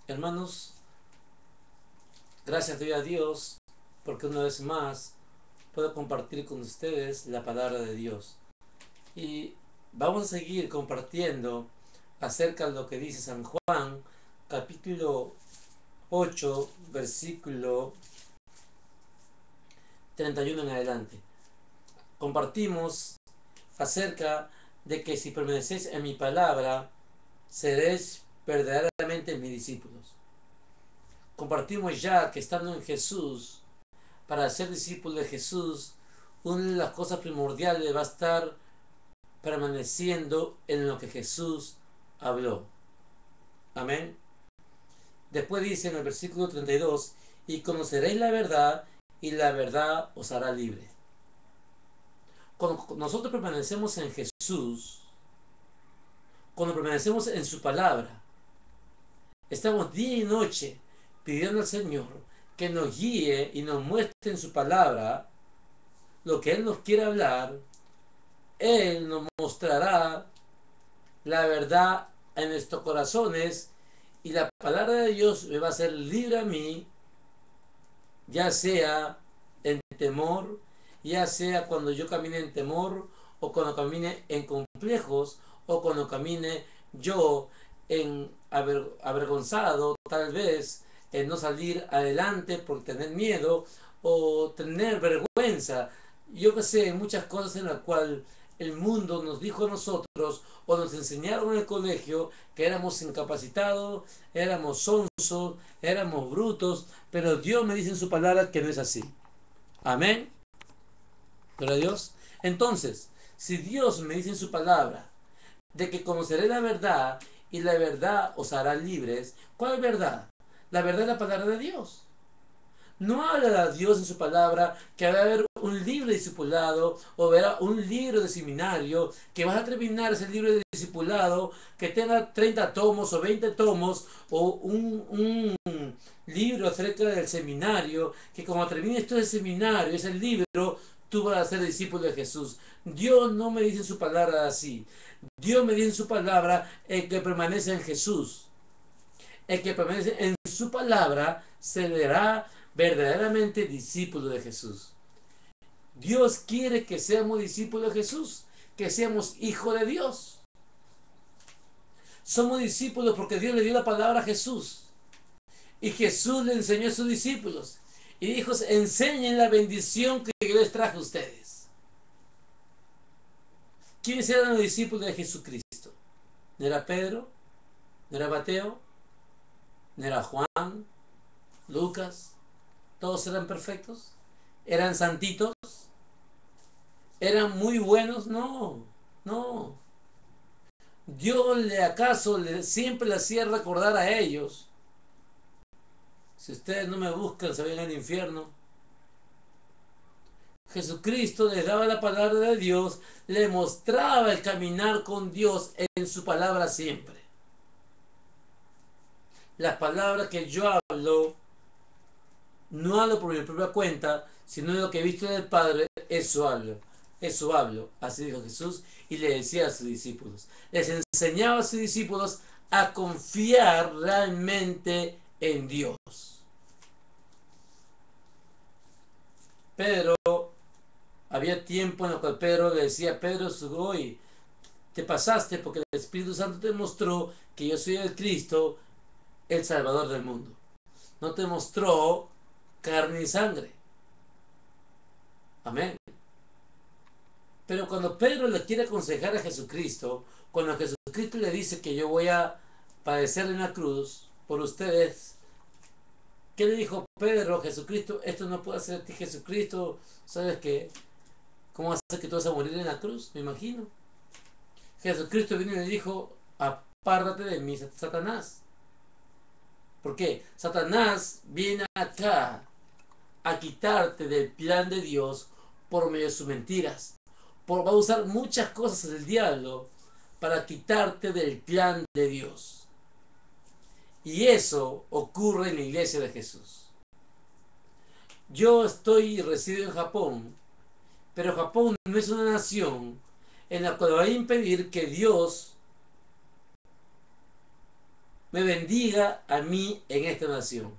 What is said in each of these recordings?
Hermanos, gracias doy a Dios porque una vez más puedo compartir con ustedes la palabra de Dios. Y vamos a seguir compartiendo acerca de lo que dice San Juan, capítulo 8, versículo 31 en adelante. Compartimos acerca de que si permanecéis en mi palabra, seréis verdaderamente mis discípulos. Compartimos ya que estando en Jesús, para ser discípulo de Jesús, una de las cosas primordiales va a estar permaneciendo en lo que Jesús habló. Amén. Después dice en el versículo 32, y conoceréis la verdad, y la verdad os hará libre. Cuando nosotros permanecemos en Jesús, cuando permanecemos en su palabra, estamos día y noche pidiendo al Señor que nos guíe y nos muestre en su palabra lo que Él nos quiere hablar. Él nos mostrará la verdad en nuestros corazones y la palabra de Dios me va a hacer libre a mí, ya sea en temor, ya sea cuando yo camine en temor o cuando camine en complejos o cuando camine yo en avergonzado, tal vez en no salir adelante por tener miedo o tener vergüenza. Yo que sé, muchas cosas en las cuales el mundo nos dijo a nosotros o nos enseñaron en el colegio que éramos incapacitados, éramos sonsos, éramos brutos, pero Dios me dice en su palabra que no es así. Amén. Gloria a Dios. Entonces, si Dios me dice en su palabra de que conoceré la verdad y la verdad os hará libres, ¿cuál verdad? La verdad es la palabra de Dios. No habla a Dios en su palabra que va a haber un libro de discipulado o verá un libro de seminario, que vas a terminar ese libro de discipulado que tenga 30 tomos o 20 tomos o un libro acerca del seminario, que como termines todo el seminario, ese libro, tú vas a ser discípulo de Jesús. Dios no me dice en su palabra así. Dios me dice en su palabra el que permanece en Jesús. El que permanece en su palabra será verdaderamente discípulo de Jesús. Dios quiere que seamos discípulos de Jesús, que seamos hijos de Dios. Somos discípulos porque Dios le dio la palabra a Jesús. Y Jesús le enseñó a sus discípulos. Y dijo, enseñen la bendición que yo les traje a ustedes. ¿Quiénes eran los discípulos de Jesucristo? ¿No era Pedro? ¿No era Mateo? ¿No era Juan? ¿Lucas? ¿Todos eran perfectos? ¿Eran santitos? ¿Eran muy buenos? No, no. Dios siempre le hacía recordar a ellos: si ustedes no me buscan, se vayan al infierno. Jesucristo les daba la palabra de Dios, le mostraba el caminar con Dios en su palabra siempre. Las palabras que yo hablo, no hablo por mi propia cuenta, sino de lo que he visto del Padre, eso hablo. Eso hablo, así dijo Jesús, y le decía a sus discípulos. Les enseñaba a sus discípulos a confiar realmente en Dios. Pedro, había tiempo en el cual Pedro le decía: Pedro, hoy te pasaste porque el Espíritu Santo te mostró que yo soy el Cristo, el Salvador del mundo. No te mostró carne y sangre. Amén. Pero cuando Pedro le quiere aconsejar a Jesucristo, cuando Jesucristo le dice que yo voy a padecer en la cruz por ustedes, ¿qué le dijo Pedro a Jesucristo? Esto no puede hacer a ti, Jesucristo. ¿Sabes qué? ¿Cómo va a ser que tú vas a morir en la cruz? Me imagino. Jesucristo vino y le dijo: apártate de mí, Satanás. ¿Por qué? Satanás viene acá a quitarte del plan de Dios por medio de sus mentiras. Va a usar muchas cosas del diablo para quitarte del plan de Dios. Y eso ocurre en la iglesia de Jesús. Yo resido en Japón, pero Japón no es una nación en la cual va a impedir que Dios me bendiga a mí en esta nación.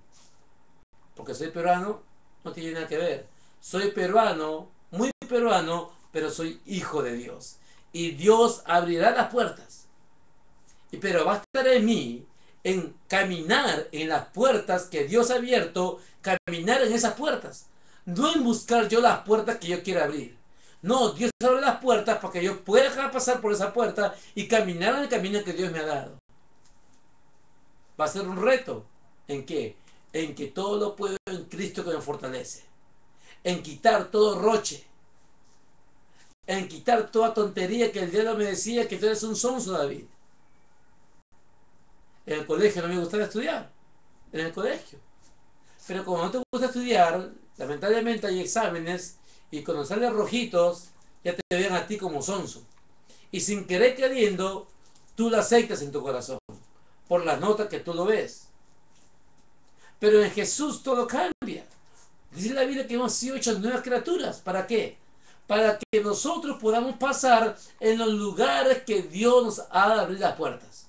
Porque soy peruano, no tiene nada que ver. Soy peruano, muy peruano, pero soy hijo de Dios. Y Dios abrirá las puertas. Pero va a estar en mí, en caminar en las puertas que Dios ha abierto, caminar en esas puertas. No en buscar yo las puertas que yo quiera abrir. No, Dios abre las puertas para que yo pueda pasar por esa puerta y caminar en el camino que Dios me ha dado. Va a ser un reto. ¿En qué? En que todo lo puedo en Cristo que me fortalece. En quitar todo roche. En quitar toda tontería que el diablo me decía que tú eres un sonso, David. En el colegio no me gustaba estudiar. En el colegio. Pero como no te gusta estudiar, lamentablemente hay exámenes y cuando salen rojitos, ya te ven a ti como sonso. Y sin querer queriendo, tú lo aceptas en tu corazón. Por las notas que tú lo ves. Pero en Jesús todo cambia. Dice la Biblia que hemos sido hechos nuevas criaturas. ¿Para qué? Para que nosotros podamos pasar en los lugares que Dios nos ha de abrir las puertas.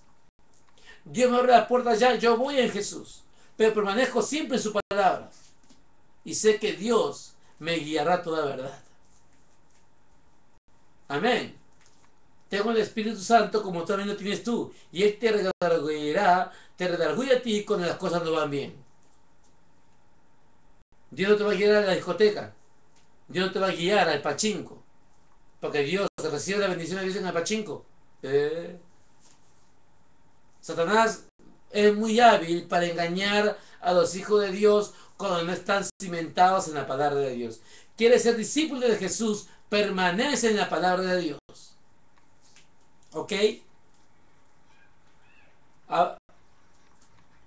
Dios me abre las puertas ya, yo voy en Jesús. Pero permanezco siempre en su palabra. Y sé que Dios me guiará toda verdad. Amén. Tengo el Espíritu Santo como también lo tienes tú. Y Él te redarguirá a ti cuando las cosas no van bien. Dios no te va a guiar a la discoteca. Dios no te va a guiar al pachinko. Porque Dios recibe la bendición de Dios en el pachinko. Satanás es muy hábil para engañar a los hijos de Dios cuando no están cimentados en la palabra de Dios. Quiere ser discípulo de Jesús, permanece en la palabra de Dios. ¿Ok? La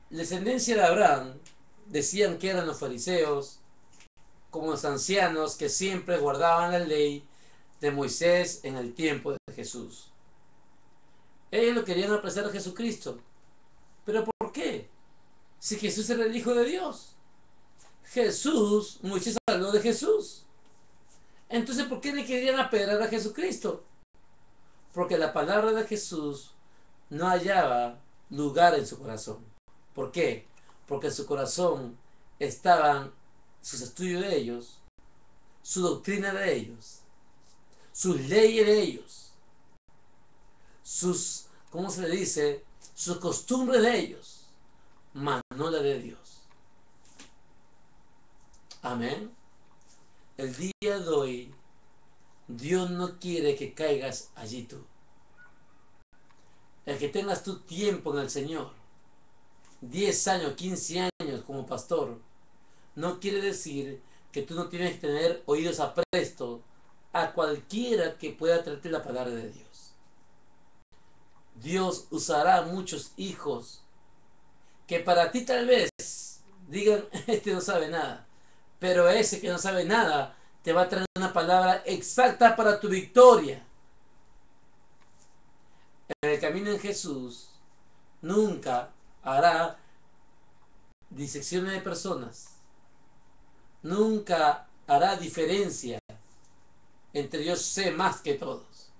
descendencia de Abraham decían que eran los fariseos, como los ancianos que siempre guardaban la ley de Moisés en el tiempo de Jesús. Ellos lo querían apreciar a Jesucristo. ¿Pero por qué? Si Jesús era el Hijo de Dios. Moisés habló de Jesús. Entonces, ¿por qué le querían apedrear a Jesucristo? Porque la palabra de Jesús no hallaba lugar en su corazón. ¿Por qué? Porque en su corazón estaban sus estudios de ellos, su doctrina de ellos, sus leyes de ellos, sus, ¿cómo se le dice? Sus costumbres de ellos, mas no la de Dios. Amén. El día de hoy, Dios no quiere que caigas allí tú. El que tengas tu tiempo en el Señor, 10 años, 15 años como pastor, no quiere decir que tú no tienes que tener oídos aprestos a cualquiera que pueda traerte la palabra de Dios. Dios usará muchos hijos que para ti tal vez digan, este no sabe nada, pero ese que no sabe nada te va a traer una palabra exacta para tu victoria. En el camino en Jesús nunca hará disecciones de personas, nunca hará diferencia entre yo sé más que todos.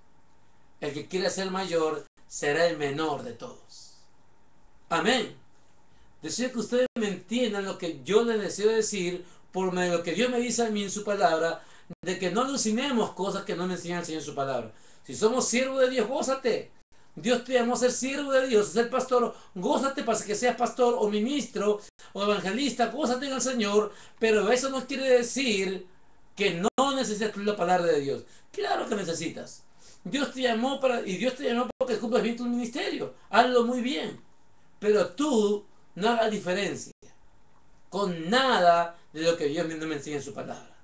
El que quiera ser mayor será el menor de todos. Amén. Deseo que ustedes me entiendan lo que yo les deseo decir por medio de lo que Dios me dice a mí en su palabra, de que no alucinemos cosas que no me enseña el Señor en su palabra. Si somos siervos de Dios, gózate. Dios te llamó a ser siervo de Dios, a ser pastor, gózate para que seas pastor o ministro o evangelista, gózate en el Señor, pero eso no quiere decir que no necesitas la palabra de Dios. Claro que necesitas. Dios te llamó y Dios te llamó porque cumplas bien tu ministerio. Hazlo muy bien. Pero tú no hagas diferencia con nada de lo que Dios no me enseña en su palabra.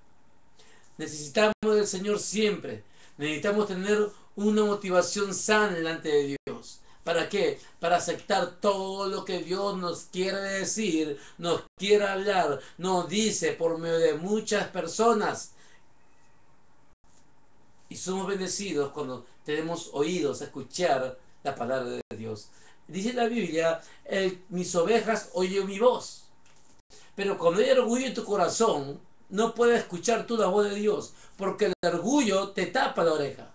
Necesitamos del Señor siempre. Necesitamos tener una motivación sana delante de Dios. ¿Para qué? Para aceptar todo lo que Dios nos quiere decir, nos quiere hablar, nos dice por medio de muchas personas. Y somos bendecidos cuando tenemos oídos a escuchar la palabra de Dios. Dice la Biblia, mis ovejas oyen mi voz. Pero cuando hay orgullo en tu corazón, no puedes escuchar tú la voz de Dios, porque el orgullo te tapa la oreja.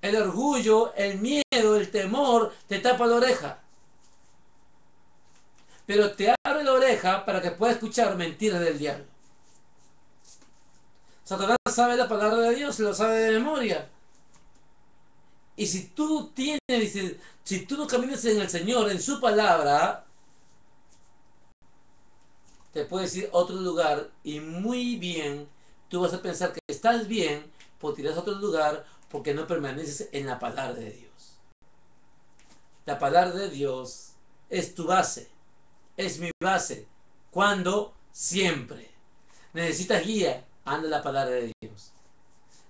El orgullo, el miedo, el temor te tapa la oreja. pero te abre la oreja para que puedas escuchar mentiras del diablo. Satanás sabe la palabra de Dios, lo sabe de memoria. Y si tú tienes, si tú no caminas en el Señor, en su palabra, te puedes ir a otro lugar y muy bien, tú vas a pensar que estás bien, pues te irás a otro lugar porque no permaneces en la palabra de Dios. La palabra de Dios es tu base, es mi base. ¿Cuándo? Siempre. Necesitas guía, anda la palabra de Dios.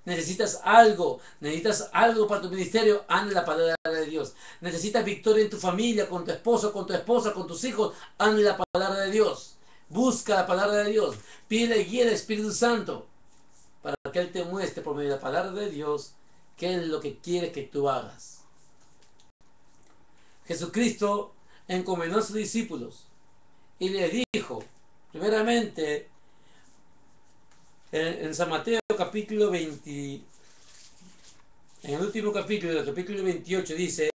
Necesitas algo para tu ministerio, anda la palabra de Dios. Necesitas victoria en tu familia, con tu esposo, con tu esposa, con tus hijos, anda la palabra de Dios. Busca la palabra de Dios. Pide guía al Espíritu Santo para que Él te muestre por medio de la palabra de Dios qué es lo que quiere que tú hagas. Jesucristo encomendó a sus discípulos y les dijo, primeramente, en San Mateo capítulo 20, en el último capítulo, el capítulo 28, dice,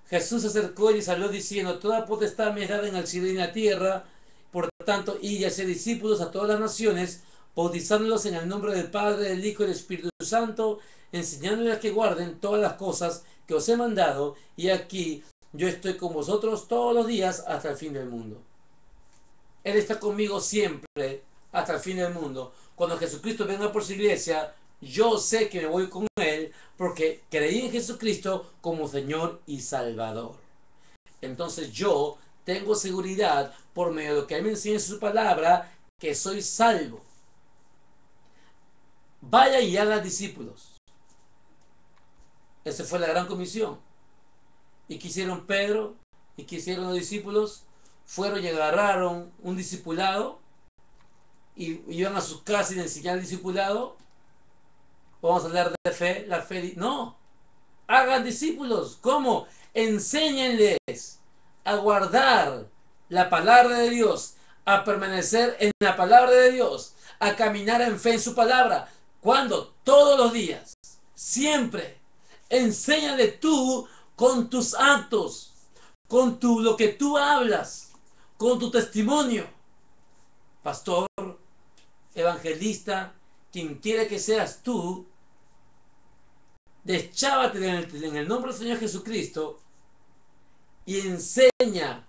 Jesús se acercó y les habló diciendo, toda potestad me es dada en el cielo y en la tierra, por tanto, id y haced discípulos a todas las naciones, bautizándolos en el nombre del Padre, del Hijo y del Espíritu Santo, enseñándoles a que guarden todas las cosas que os he mandado, y aquí yo estoy con vosotros todos los días hasta el fin del mundo. Él está conmigo siempre hasta el fin del mundo. Cuando Jesucristo venga por su iglesia, yo sé que me voy con Él porque creí en Jesucristo como Señor y Salvador. Entonces yo tengo seguridad por medio de lo que Él me enseña en su palabra que soy salvo. Vaya y haga discípulos. Esa fue la gran comisión. ¿Y qué hicieron Pedro? ¿Y qué hicieron los discípulos? Fueron y agarraron un discipulado y iban a sus casas y le enseñaban al discipulado. Vamos a hablar de fe, la fe. No, hagan discípulos. ¿Cómo? Enséñenles a guardar la palabra de Dios, a permanecer en la palabra de Dios, a caminar en fe en su palabra. ¿Cuándo? Todos los días. Siempre. Enséñale tú con tus actos, con lo que tú hablas, con tu testimonio. Pastor, evangelista, quien quiera que seas tú, deschávate en el nombre del Señor Jesucristo y enseña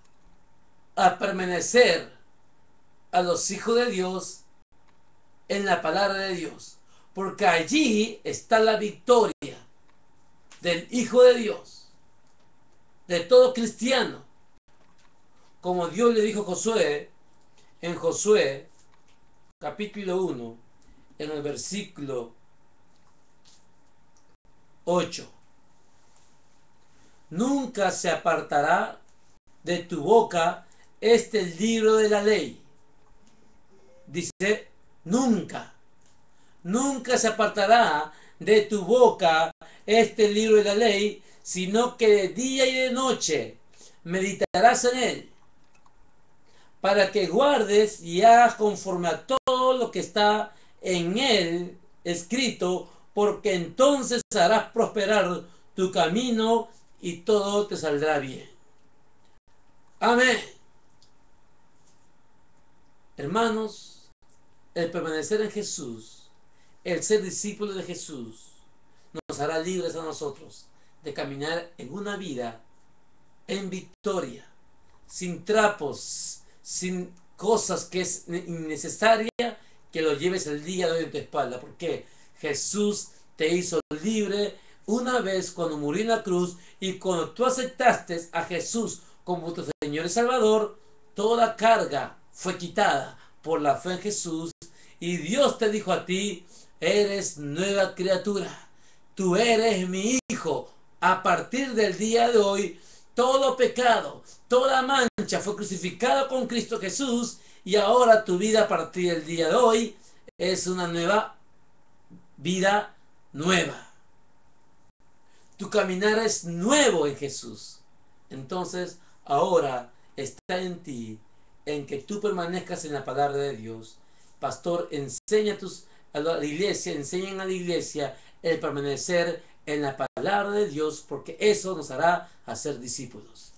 a permanecer a los hijos de Dios en la palabra de Dios, porque allí está la victoria del Hijo de Dios, de todo cristiano, como Dios le dijo a Josué en Josué capítulo 1 en el versículo 8. Nunca se apartará de tu boca este libro de la ley. Dice, nunca. Nunca se apartará de tu boca este libro de la ley, sino que de día y de noche meditarás en él, para que guardes y hagas conforme a todo lo que está en él escrito, porque entonces harás prosperar tu camino y todo te saldrá bien. Amén. Hermanos, el permanecer en Jesús, el ser discípulo de Jesús, nos hará libres a nosotros de caminar en una vida en victoria, sin trapos, sin cosas que es innecesaria que lo lleves el día de hoy en tu espalda. Porque Jesús te hizo libre una vez cuando murió en la cruz, y cuando tú aceptaste a Jesús como tu Señor y Salvador, toda carga fue quitada por la fe en Jesús, y Dios te dijo a ti, eres nueva criatura, tú eres mi hijo. A partir del día de hoy, todo pecado, toda mancha fue crucificada con Cristo Jesús, y ahora tu vida a partir del día de hoy es una nueva vida nueva. Tu caminar es nuevo en Jesús. Entonces, ahora está en ti, en que tú permanezcas en la palabra de Dios. Pastor, enseña a la iglesia, enseñen a la iglesia el permanecer en la palabra de Dios, porque eso nos hará hacer discípulos.